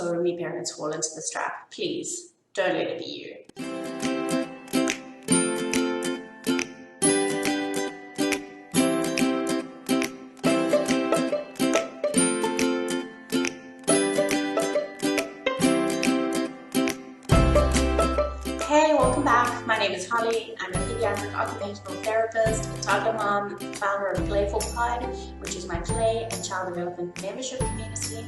so many parents fall into this trap. Please, don't let it be you. Hey, welcome back. My name is Holly. I'm a pediatric occupational therapist, a toddler mom, founder of Playful Pod, which is my play and child development membership community.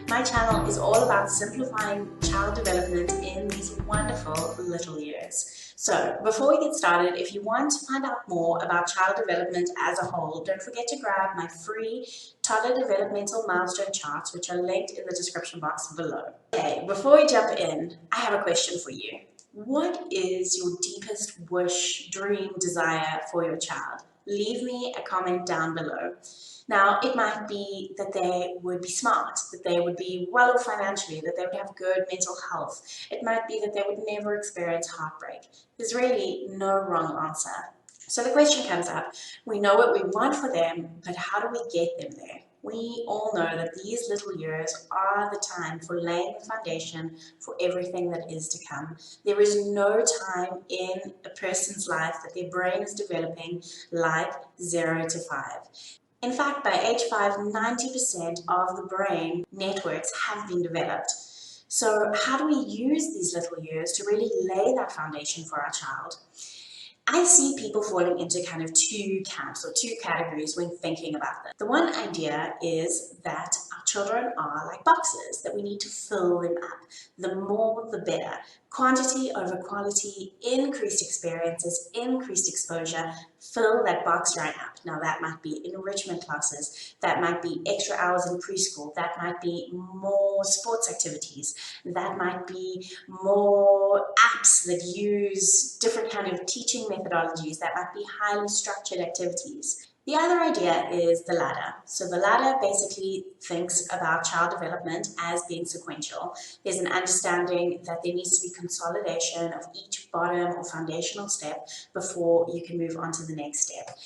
My channel is all about simplifying child development in these wonderful little years. So before we get started, if you want to find out more about child development as a whole, don't forget to grab my free toddler developmental milestone charts, which are linked in the description box below. Okay, before we jump in, I have a question for you. What is your deepest wish, dream, desire for your child? Leave me a comment down below. Now, it might be that they would be smart, that they would be well off financially, that they would have good mental health. It might be that they would never experience heartbreak. There's really no wrong answer. So the question comes up, we know what we want for them, but how do we get them there? We all know that these little years are the time for laying the foundation for everything that is to come. There is no time in a person's life that their brain is developing like 0 to 5. In fact, by age 5, 90% of the brain networks have been developed. So how do we use these little years to really lay that foundation for our child? I see people falling into kind of two camps or two categories when thinking about this. The one idea is that our children are like boxes, that we need to fill them up. The more, the better. Quantity over quality, increased experiences, increased exposure, fill that box right up. Now that might be enrichment classes, that might be extra hours in preschool, that might be more sports activities, that might be more apps that use different kind of teaching methodologies, that might be highly structured activities. The other idea is the ladder. So the ladder basically thinks about child development as being sequential. There's an understanding that there needs to be consolidation of each bottom or foundational step before you can move on to the next step.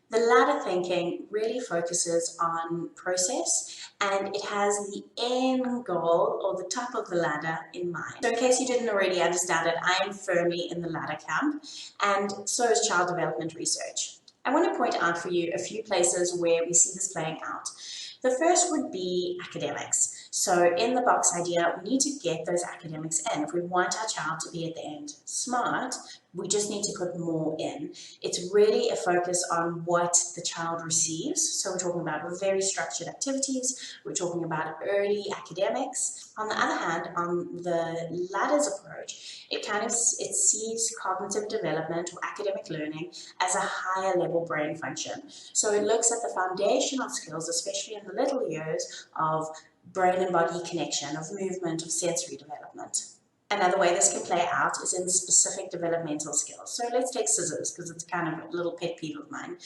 The ladder thinking really focuses on process, and it has the end goal or the top of the ladder in mind. So in case you didn't already understand it, I am firmly in the ladder camp, and so is child development research. I want to point out for you a few places where we see this playing out. The first would be academics. So in the box idea, we need to get those academics in. If we want our child to be at the end smart, we just need to put more in. It's really a focus on what the child receives. So we're talking about very structured activities. We're talking about early academics. On the other hand, on the ladders approach, it sees cognitive development or academic learning as a higher level brain function. So it looks at the foundational skills, especially in the little years, of brain and body connection, of movement, of sensory development. Another way this can play out is in specific developmental skills. So let's take scissors, because it's kind of a little pet peeve of mine.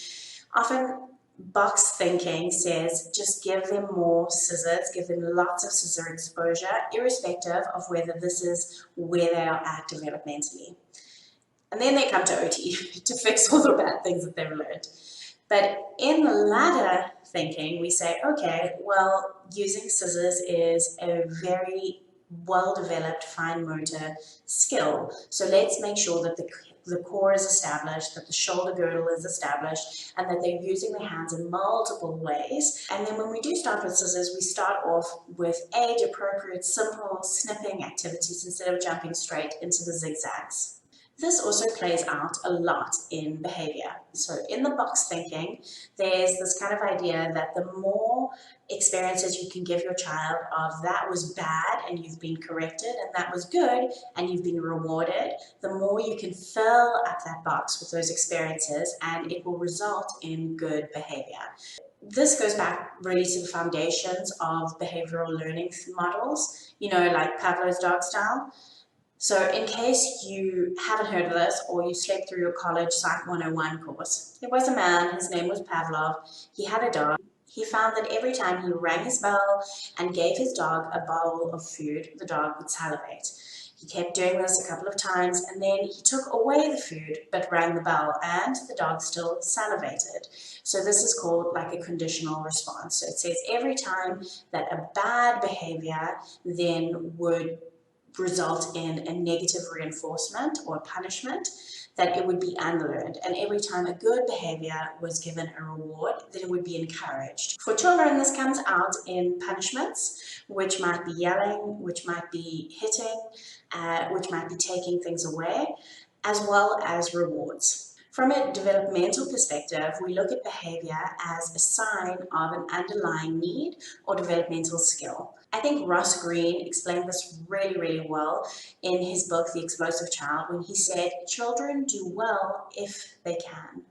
Often box thinking says just give them more scissors, give them lots of scissor exposure, irrespective of whether this is where they are at developmentally. And then they come to OT to fix all the bad things that they've learned. But in the ladder thinking, we say, okay, well, using scissors is a very well-developed fine motor skill. So let's make sure that the core is established, that the shoulder girdle is established, and that they're using their hands in multiple ways. And then when we do start with scissors, we start off with age-appropriate, simple snipping activities instead of jumping straight into the zigzags. This also plays out a lot in behavior. So in the box thinking, there's this kind of idea that the more experiences you can give your child of that was bad and you've been corrected, and that was good and you've been rewarded, the more you can fill up that box with those experiences, and it will result in good behavior. This goes back really to the foundations of behavioral learning models, like Pavlov's dog style. So in case you haven't heard of this, or you slept through your college Psych 101 course, there was a man, his name was Pavlov. He had a dog. He found that every time he rang his bell and gave his dog a bowl of food, the dog would salivate. He kept doing this a couple of times, and then he took away the food but rang the bell, and the dog still salivated. So this is called like a conditional response. So it says every time that a bad behavior then would result in a negative reinforcement or punishment, that it would be unlearned. And every time a good behavior was given a reward, then it would be encouraged. For children, this comes out in punishments, which might be yelling, which might be hitting, which might be taking things away, as well as rewards. From a developmental perspective, we look at behavior as a sign of an underlying need or developmental skill. I think Ross Greene explained this really, really well in his book, The Explosive Child, when he said, children do well if they can.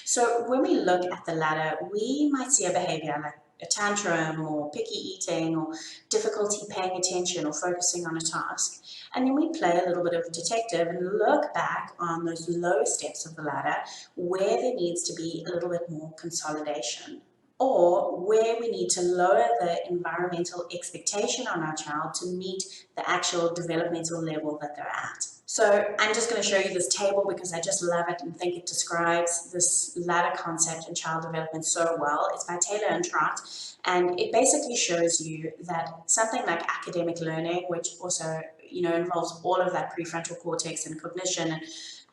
So when we look at the ladder, we might see a behavior like a tantrum or picky eating or difficulty paying attention or focusing on a task. And then we play a little bit of detective and look back on those lower steps of the ladder where there needs to be a little bit more consolidation, or where we need to lower the environmental expectation on our child to meet the actual developmental level that they're at. So I'm just going to show you this table because I just love it and think it describes this ladder concept in child development so well. It's by Taylor and Trott, and it basically shows you that something like academic learning, which also involves all of that prefrontal cortex and cognition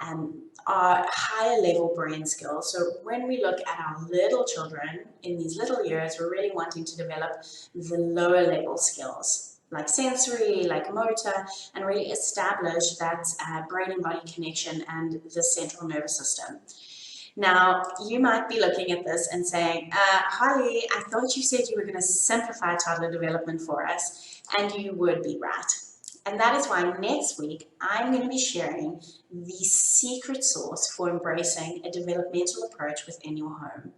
and are higher level brain skills. So when we look at our little children in these little years, we're really wanting to develop the lower level skills, like sensory, like motor, and really establish that brain and body connection and the central nervous system. Now, you might be looking at this and saying, Holly, I thought you said you were going to simplify toddler development for us, and you would be right. And that is why next week I'm going to be sharing the secret sauce for embracing a developmental approach within your home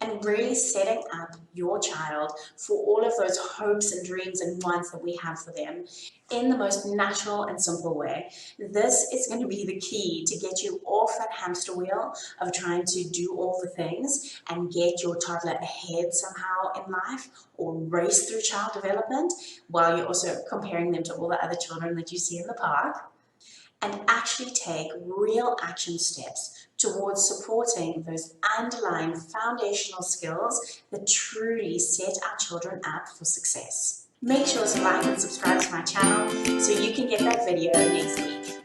and really setting up your child for all of those hopes and dreams and wants that we have for them in the most natural and simple way. This is going to be the key to get you off that hamster wheel of trying to do all the things and get your toddler ahead somehow in life or race through child development while you're also comparing them to all the other children that you see in the park, and actually take real action steps towards supporting those underlying foundational skills that truly set our children up for success. Make sure to like and subscribe to my channel so you can get that video next week.